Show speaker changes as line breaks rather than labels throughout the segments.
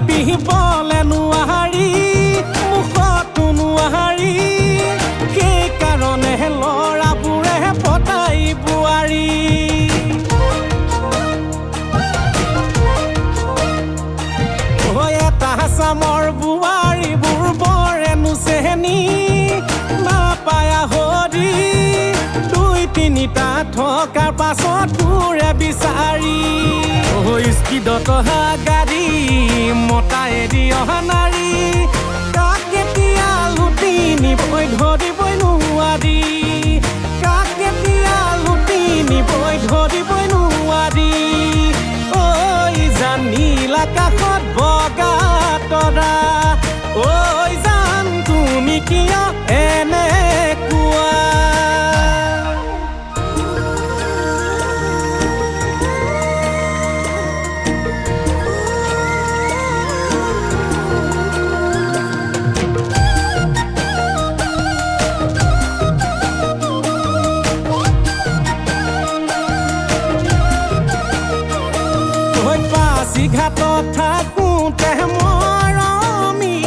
বিহিবলে নোৱাৰি মুখতো নোৱাৰি সেইকাৰণে ল'ৰাবোৰে পতাই বোৱাৰী এটা চামৰ বোৱাৰীবোৰ বৰেনো চেহেনি নাপায় হৰি দুই তিনিটা থকাৰ পাছত ঘূৰে বিচাৰি স্পীডত অহা গাড়ী মতাই দি অহা নাৰী কাক কেতিয়া লুটি নিবই ধৰিবই নোৱাৰি কাক কেতিয়া লুটি নিবই ধৰিবই নোৱাৰি ঐ জানিলা কাষত বগা তৰা ঐ জান তুমি কিয় এনেকুৱা ঘাটত থাকোঁতে মৰমী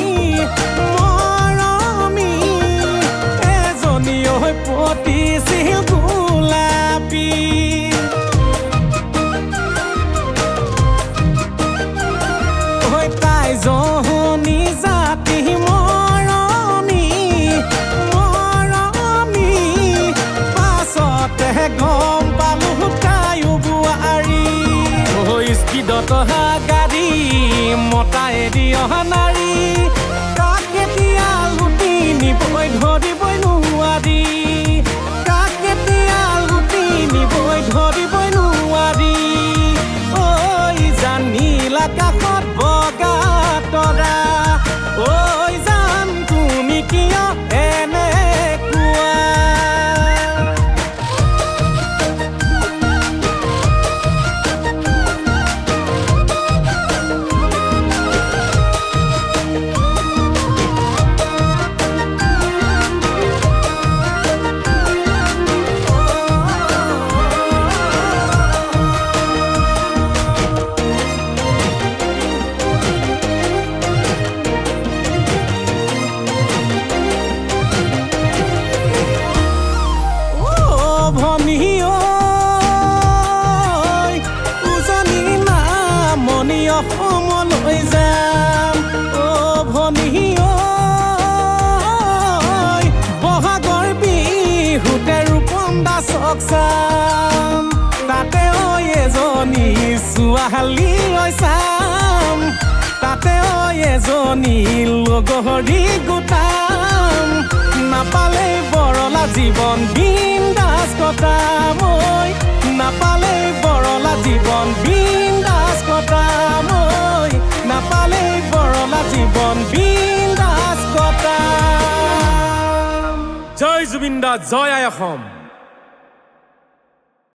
এজনীয়ে পতিছিল গোলাপী তাই জহনী জাতি মৰমী পাছতে গম পালোঁ তাইও বোৱাৰী স্পীডত অহা গাড়ী মতাই দি অহা নাৰী কাক কেতিয়া লুটি নিবই ধৰিবই নোৱাৰি কাক কেতিয়া লুটি নিবই ধৰিবই নোৱাৰি ঐ জানিলা কাষত বগা তৰা ঐ জান তুমি কিয় এনেকুৱা অসমলৈ যাম ভনী বহাগৰ বিহুতে ৰূপম দাসক চাম তাতে এজনী ছোৱালী চাম তাতে এজনী লগৰী গোটাম নাপালে বৰলা জীৱন বিন্দাস কটাম নাপালে বৰলা জীৱন বিন্দাস কটাম নাপালে বৰলা জীৱন বিন্দাস কটাম জয় জুবিন দা জয় আই অসম।